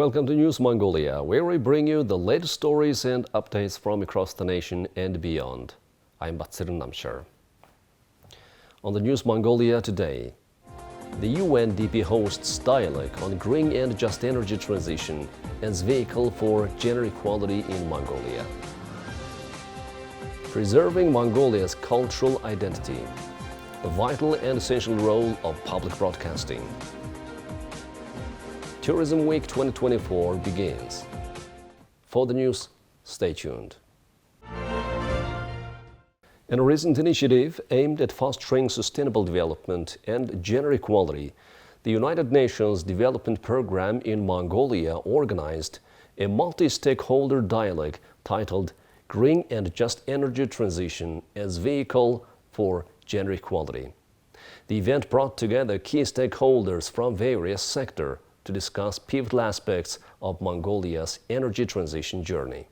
Welcome to News Mongolia, where we bring you the latest stories and updates from across the nation and beyond. I'm Batsirin Namshar. On the News Mongolia today, the UNDP hosts dialogue on green and just energy transition as vehicle for gender equality in Mongolia. Preserving Mongolia's cultural identity, a vital and essential role of public broadcasting. Tourism Week 2024 begins. For the news, stay tuned. In a recent initiative aimed at fostering sustainable development and gender equality, the United Nations Development Programme in Mongolia organized a multi-stakeholder dialogue titled Green and Just Energy Transition as Vehicle for Gender Equality. The event brought together key stakeholders from various sectors to discuss pivotal aspects of Mongolia's energy transition journey.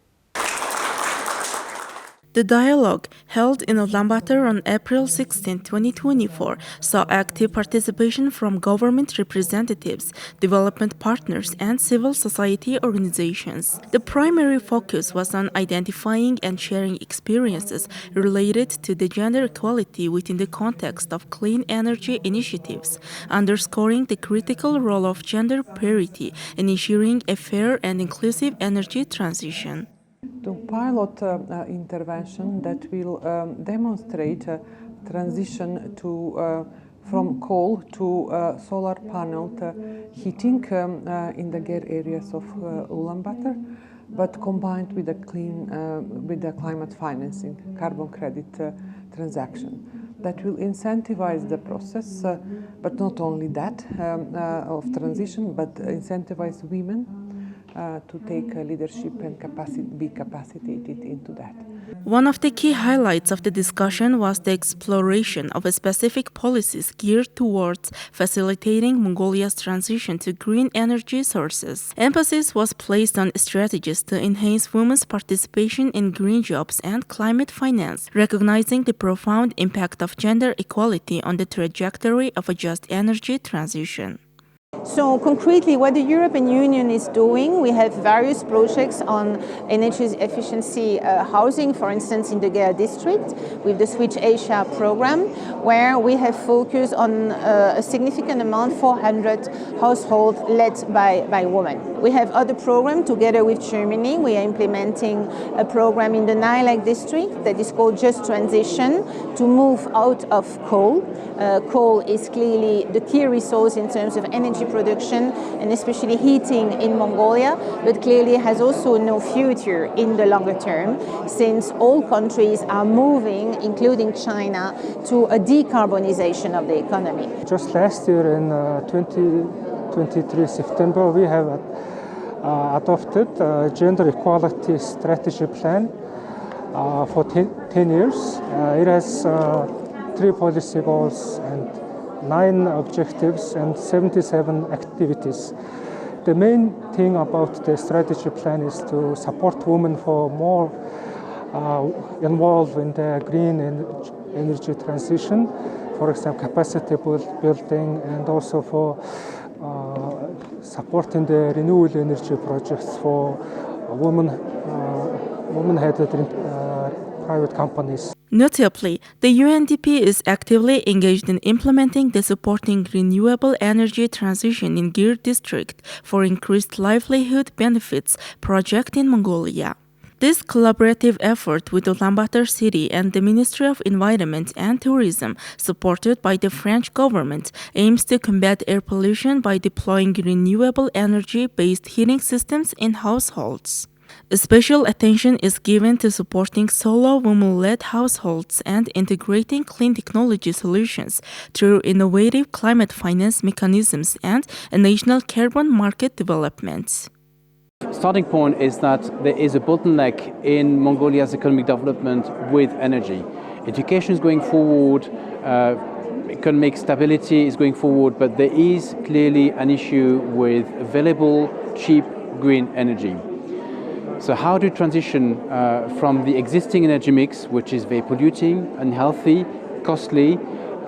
The dialogue, held in Ulaanbaatar on April 16, 2024, saw active participation from government representatives, development partners, and civil society organizations. The primary focus was on identifying and sharing experiences related to the gender equality within the context of clean energy initiatives, underscoring the critical role of gender parity in ensuring a fair and inclusive energy transition. The pilot intervention that will demonstrate a transition from coal to solar panel heating in the Ger areas of Ulaanbaatar, but combined with the climate financing, carbon credit transaction. That will incentivize the process, but not only that of transition, but incentivize women to take leadership and be capacitated into that. One of the key highlights of the discussion was the exploration of specific policies geared towards facilitating Mongolia's transition to green energy sources. Emphasis was placed on strategies to enhance women's participation in green jobs and climate finance, recognizing the profound impact of gender equality on the trajectory of a just energy transition. So concretely, what the European Union is doing, we have various projects on energy efficiency housing, for instance, in the Ger district, with the Switch Asia program, where we have focused on a significant amount, 400 households led by women. We have other programs together with Germany. We are implementing a program in the Nylak district that is called Just Transition to move out of coal. Coal is clearly the key resource in terms of energy production and especially heating in Mongolia, but clearly has also no future in the longer term, since all countries are moving, including China, to a decarbonization of the economy. Just last year in 2023 September, we have adopted a gender equality strategy plan for 10 years. It has 3 policy goals and 9 objectives and 77 activities. The main thing about the strategy plan is to support women for more involved in the green energy transition, for example, capacity building, and also for supporting the renewable energy projects for women-headed private companies. Notably, the UNDP is actively engaged in implementing the Supporting Renewable Energy Transition in Ger District for Increased Livelihood Benefits project in Mongolia. This collaborative effort with Ulaanbaatar City and the Ministry of Environment and Tourism, supported by the French government, aims to combat air pollution by deploying renewable energy-based heating systems in households. Special attention is given to supporting solo women-led households and integrating clean technology solutions through innovative climate finance mechanisms and a national carbon market development. Starting point is that there is a bottleneck in Mongolia's economic development with energy. Education is going forward, economic stability is going forward, but there is clearly an issue with available, cheap green energy. So how to transition from the existing energy mix, which is very polluting, unhealthy, costly,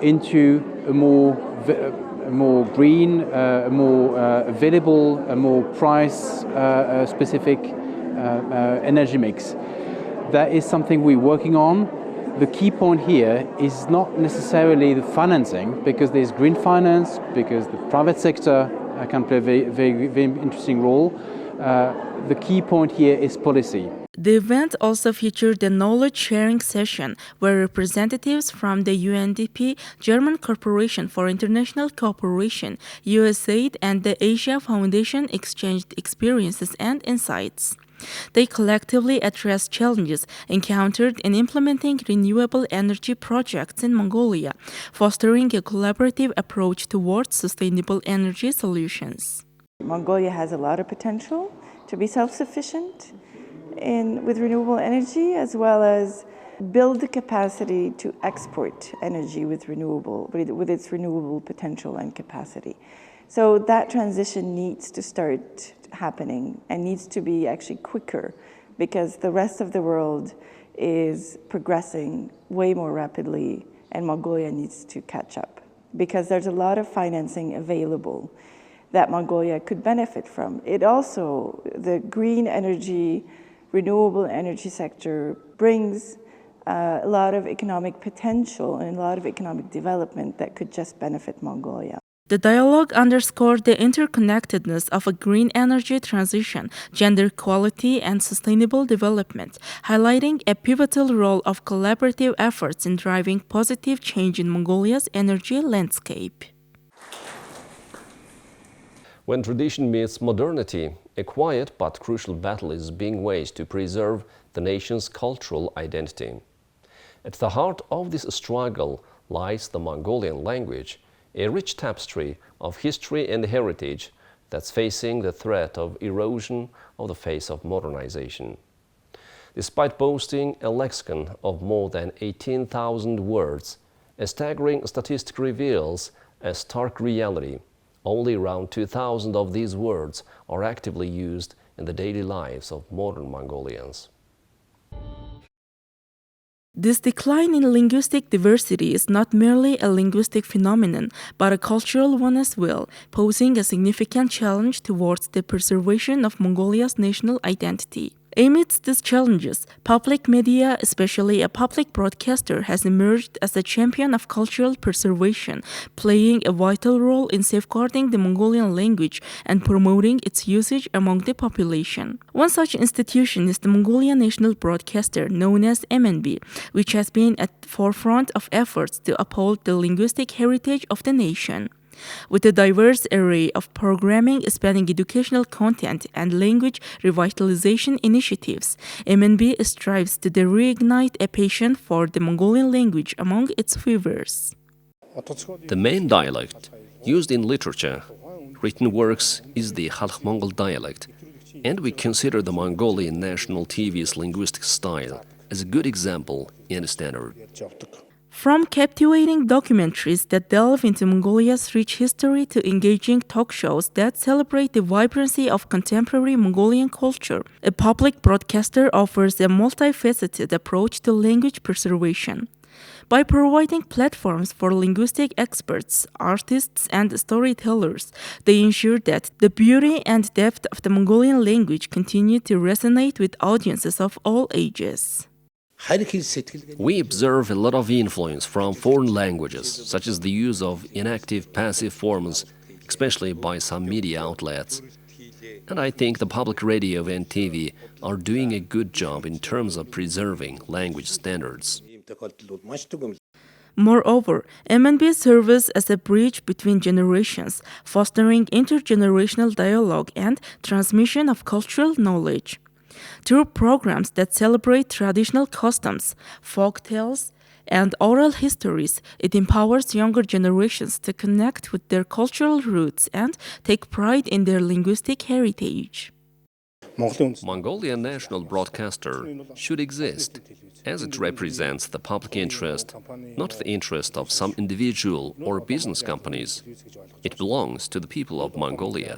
into a more more green, more available, more price-specific energy mix. That is something we're working on. The key point here is not necessarily the financing, because there's green finance, because the private sector can play a very interesting role. The key point here is policy. The event also featured a knowledge-sharing session where representatives from the UNDP, German Corporation for International Cooperation, USAID, and the Asia Foundation exchanged experiences and insights. They collectively addressed challenges encountered in implementing renewable energy projects in Mongolia, fostering a collaborative approach towards sustainable energy solutions. Mongolia has a lot of potential to be self-sufficient with renewable energy, as well as build the capacity to export energy with its renewable potential and capacity. So that transition needs to start happening and needs to be actually quicker, because the rest of the world is progressing way more rapidly and Mongolia needs to catch up, because there's a lot of financing available that Mongolia could benefit from. The green energy, renewable energy sector brings a lot of economic potential and a lot of economic development that could just benefit Mongolia. The dialogue underscored the interconnectedness of a green energy transition, gender equality, and sustainable development, highlighting a pivotal role of collaborative efforts in driving positive change in Mongolia's energy landscape. When tradition meets modernity, a quiet but crucial battle is being waged to preserve the nation's cultural identity. At the heart of this struggle lies the Mongolian language, a rich tapestry of history and heritage that's facing the threat of erosion of the face of modernization. Despite boasting a lexicon of more than 18,000 words, a staggering statistic reveals a stark reality. Only around 2,000 of these words are actively used in the daily lives of modern Mongolians. This decline in linguistic diversity is not merely a linguistic phenomenon, but a cultural one as well, posing a significant challenge towards the preservation of Mongolia's national identity. Amidst these challenges, public media, especially a public broadcaster, has emerged as a champion of cultural preservation, playing a vital role in safeguarding the Mongolian language and promoting its usage among the population. One such institution is the Mongolian National Broadcaster, known as MNB, which has been at the forefront of efforts to uphold the linguistic heritage of the nation. With a diverse array of programming spanning educational content and language revitalization initiatives, MNB strives to reignite a passion for the Mongolian language among its viewers. The main dialect used in literature, written works, is the Khalkh Mongol dialect, and we consider the Mongolian national TV's linguistic style as a good example and standard. From captivating documentaries that delve into Mongolia's rich history to engaging talk shows that celebrate the vibrancy of contemporary Mongolian culture, a public broadcaster offers a multifaceted approach to language preservation. By providing platforms for linguistic experts, artists, and storytellers, they ensure that the beauty and depth of the Mongolian language continue to resonate with audiences of all ages. We observe a lot of influence from foreign languages, such as the use of inactive passive forms, especially by some media outlets. And I think the public radio and TV are doing a good job in terms of preserving language standards. Moreover, MNB serves as a bridge between generations, fostering intergenerational dialogue and transmission of cultural knowledge. Through programs that celebrate traditional customs, folk tales, and oral histories, it empowers younger generations to connect with their cultural roots and take pride in their linguistic heritage. Mongolian National Broadcaster should exist, as it represents the public interest, not the interest of some individual or business companies. It belongs to the people of Mongolia.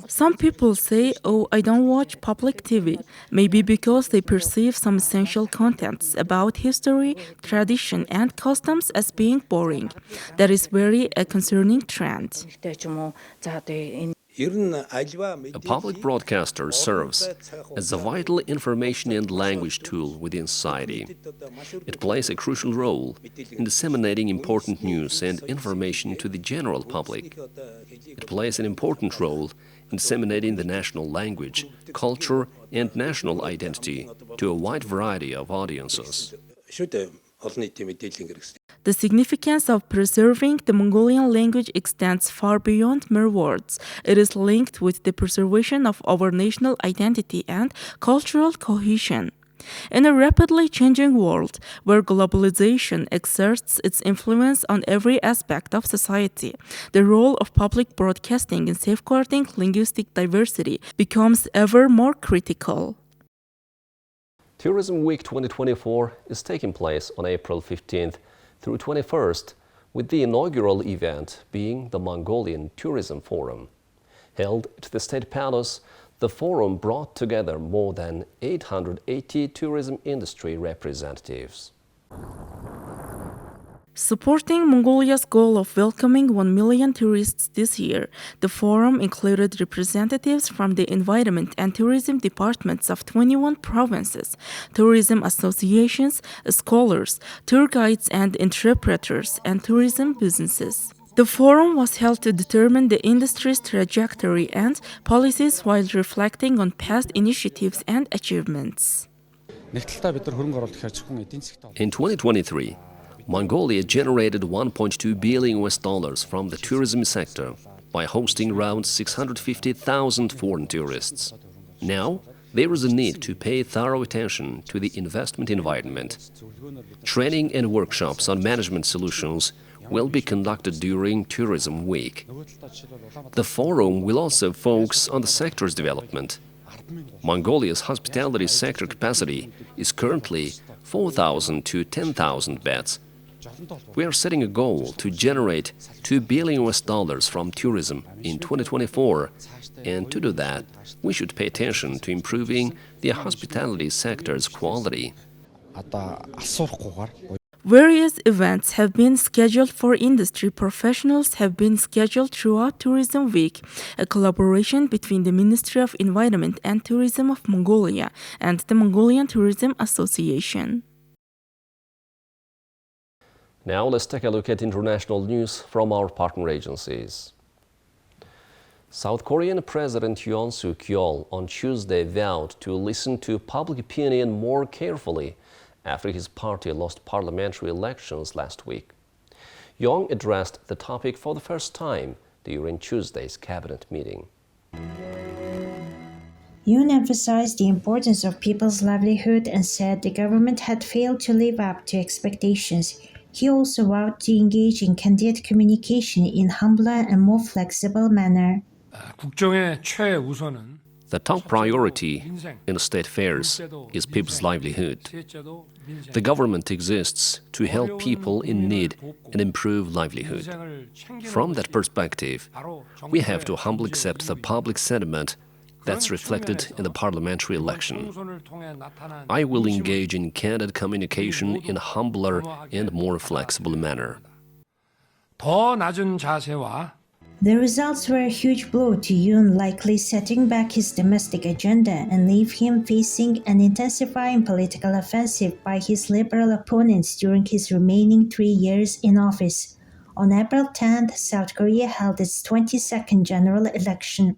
Some people say, oh, I don't watch public TV, maybe because they perceive some essential contents about history, tradition, and customs as being boring. That is very a concerning trend. A public broadcaster serves as a vital information and language tool within society. It plays a crucial role in disseminating important news and information to the general public. It plays an important role in disseminating the national language, culture, and national identity to a wide variety of audiences. The significance of preserving the Mongolian language extends far beyond mere words. It is linked with the preservation of our national identity and cultural cohesion. In a rapidly changing world, where globalization exerts its influence on every aspect of society, the role of public broadcasting in safeguarding linguistic diversity becomes ever more critical. Tourism Week 2024 is taking place on April 15th through 21st, with the inaugural event being the Mongolian Tourism Forum. Held at the State Palace, the forum brought together more than 880 tourism industry representatives. Supporting Mongolia's goal of welcoming 1 million tourists this year, the forum included representatives from the environment and tourism departments of 21 provinces, tourism associations, scholars, tour guides and interpreters, and tourism businesses. The forum was held to determine the industry's trajectory and policies while reflecting on past initiatives and achievements. In 2023, Mongolia generated $1.2 billion from the tourism sector by hosting around 650,000 foreign tourists. Now, there is a need to pay thorough attention to the investment environment. Training and workshops on management solutions will be conducted during Tourism Week. The forum will also focus on the sector's development. Mongolia's hospitality sector capacity is currently 4,000 to 10,000 beds. We are setting a goal to generate $2 billion from tourism in 2024, and to do that, we should pay attention to improving the hospitality sector's quality. Various events have been scheduled for industry professionals have been scheduled throughout Tourism Week, a collaboration between the Ministry of Environment and Tourism of Mongolia and the Mongolian Tourism Association. Now let's take a look at international news from our partner agencies. South Korean President Yoon Suk-yeol on Tuesday vowed to listen to public opinion more carefully after his party lost parliamentary elections last week. Yoon addressed the topic for the first time during Tuesday's cabinet meeting. Yoon emphasized the importance of people's livelihood and said the government had failed to live up to expectations. He also vowed to engage in candid communication in humbler and more flexible manner. The top priority in state affairs is people's livelihood. The government exists to help people in need and improve livelihood. From that perspective, we have to humbly accept the public sentiment that's reflected in the parliamentary election. I will engage in candid communication in a humbler and more flexible manner. The results were a huge blow to Yoon, likely setting back his domestic agenda and leave him facing an intensifying political offensive by his liberal opponents during his remaining 3 years in office. On April 10th, South Korea held its 22nd general election.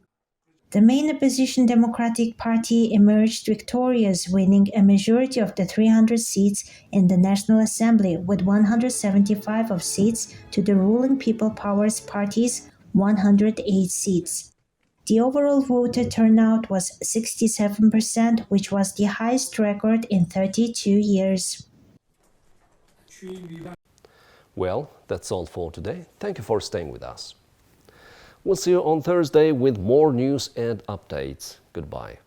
The main opposition Democratic Party emerged victorious, winning a majority of the 300 seats in the National Assembly, with 175 of seats to the ruling People Power's Party's 108 seats. The overall voter turnout was 67%, which was the highest record in 32 years. Well, that's all for today. Thank you for staying with us. We'll see you on Thursday with more news and updates. Goodbye.